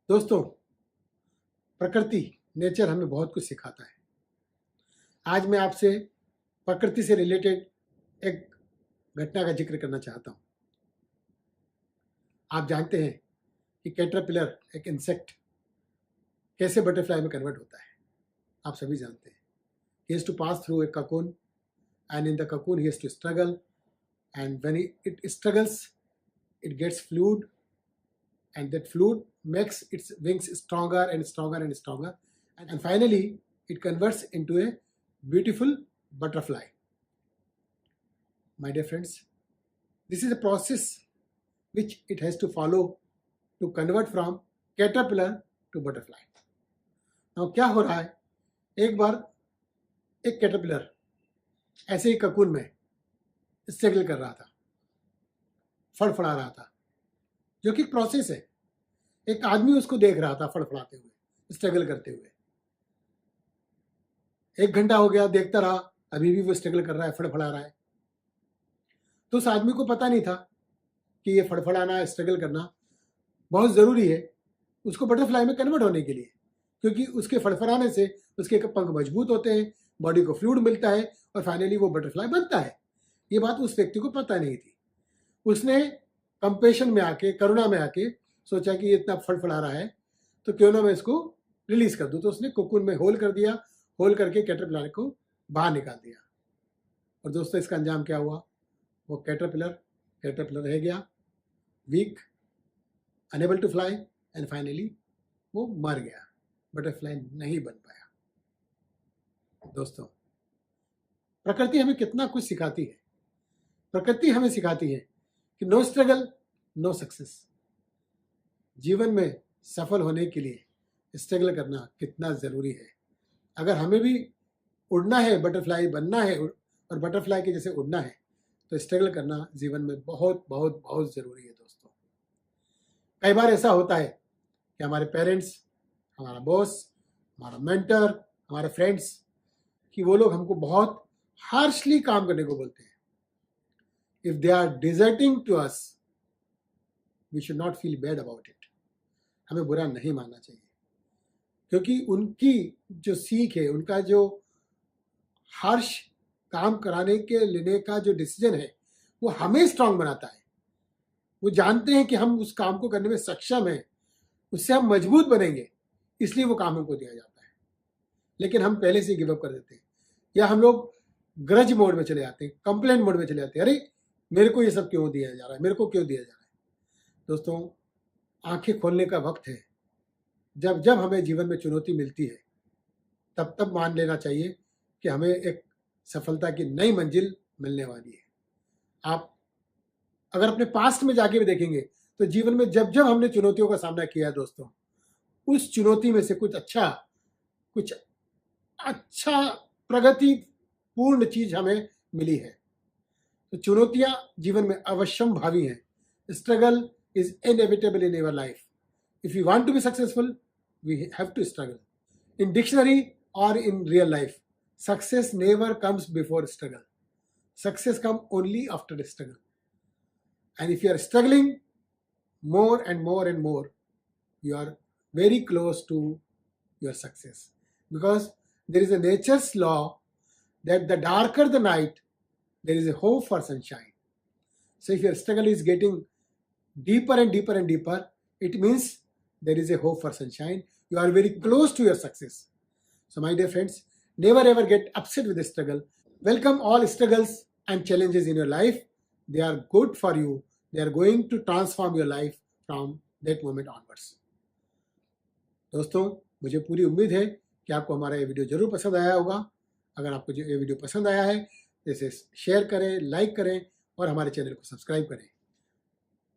दोस्तों, प्रकृति नेचर हमें बहुत कुछ सिखाता है। आज मैं आपसे प्रकृति से रिलेटेड एक घटना का जिक्र करना चाहता हूँ। आप जानते हैं कि कैटरपिलर एक इंसेक्ट कैसे बटरफ्लाई में कन्वर्ट होता है। आप सभी जानते हैं। He has to pass through a cocoon and in the cocoon he has to struggle, and when it struggles it gets fluid, and that fluid makes its wings stronger and stronger and stronger, and finally it converts into a beautiful butterfly. My dear friends, this is a process which it has to follow to convert from caterpillar to butterfly. Now क्या हो रहा है, एक बार एक caterpillar ऐसे ही cocoon में struggle कर रहा था, फड़फड़ा रहा था, जो कि प्रोसेस है। एक आदमी उसको देख रहा था फड़फड़ाते हुए, स्ट्रगल करते हुए। 1 घंटा हो गया, देखता रहा, अभी भी वो स्ट्रगल कर रहा है, फड़फड़ा रहा है। तो उस आदमी को पता नहीं था कि ये फड़फड़ाना, स्ट्रगल करना बहुत ज़रूरी है उसको बटरफ्लाई में कन्वर्ट होने के लिए, क्योंकि उसके फड़फड़ाने से उसके पंख मजबूत होते हैं, बॉडी को फ्लूइड मिलता है और फाइनली वो बटरफ्लाई बनता है। ये बात उस व्यक्ति को पता नहीं थी। उसने कंपेशन में आके, करुणा में आके सोचा कि ये इतना फड़फड़ा रहा है तो क्यों ना मैं इसको रिलीज कर दूं। तो उसने कोकून में होल कर दिया, होल करके कैटरपिलर को बाहर निकाल दिया। और दोस्तों, इसका अंजाम क्या हुआ? वो कैटरपिलर रह गया, weak, unable to fly, and finally वो मर गया, बटरफ्लाई नहीं बन पाया। दोस्तों, प्रकृति हमें कितना कुछ सिखाती है। प्रकृति हमें सिखाती है कि नो स्ट्रगल नो सक्सेस। जीवन में सफल होने के लिए स्ट्रगल करना कितना ज़रूरी है। अगर हमें भी उड़ना है, बटरफ्लाई बनना है और बटरफ्लाई के जैसे उड़ना है, तो स्ट्रगल करना जीवन में बहुत बहुत बहुत ज़रूरी है। दोस्तों, कई बार ऐसा होता है कि हमारे पेरेंट्स, हमारा बॉस, हमारा मेंटर, हमारे फ्रेंड्स, कि वो लोग हमको बहुत हार्शली काम करने को बोलते हैं। If they are deserting to us, we should not feel bad about it. हमें बुरा नहीं मानना चाहिए, क्योंकि उनकी जो सीख है, उनका जो हार्श काम कराने के लेने का जो डिसीजन है, वो हमें स्ट्रांग बनाता है। वो जानते हैं कि हम उस काम को करने में सक्षम हैं, उससे हम मजबूत बनेंगे, इसलिए वो काम हमको दिया जाता है। लेकिन हम पहले से गिव अप कर देते हैं, या हम लोग ग्रज मोड में चले जाते हैं, कंप्लेंट मोड में चले जाते हैं। अरे मेरे को ये सब क्यों दिया जा रहा है, मेरे को क्यों दिया जा रहा है। दोस्तों, आंखें खोलने का वक्त है। जब जब हमें जीवन में चुनौती मिलती है, तब तब मान लेना चाहिए कि हमें एक सफलता की नई मंजिल मिलने वाली है। आप अगर अपने पास्ट में जाके भी देखेंगे तो जीवन में जब जब हमने चुनौतियों का सामना किया है दोस्तों, उस चुनौती में से कुछ अच्छा प्रगतिपूर्ण चीज हमें मिली है। तो चुनौतियां जीवन में अवश्यम भावी हैं। Struggle is inevitable in our life. If you want to be successful, we have to struggle. In dictionary और in real life, success never comes before struggle. Success come only after struggle. And if you are struggling more and more and more, you are very close to your success, because there is a nature's law that the darker the night, there is a hope for sunshine. So if your struggle is getting deeper and deeper and deeper, it means there is a hope for sunshine. You are very close to your success. So my dear friends, never ever get upset with the struggle. Welcome all struggles and challenges in your life. They are good for you. They are going to transform your life from that moment onwards. दोस्तों, मुझे पूरी उम्मीद है कि आपको हमारा ये video जरूर पसंद आया होगा। अगर आपको ये वीडियो पसंद आया है तो इसे शेयर करें, लाइक करें और हमारे चैनल को सब्सक्राइब करें।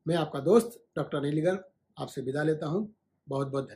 मैं आपका दोस्त डॉक्टर अनिल गर्ग आपसे विदा लेता हूँ। बहुत बहुत धन्यवाद।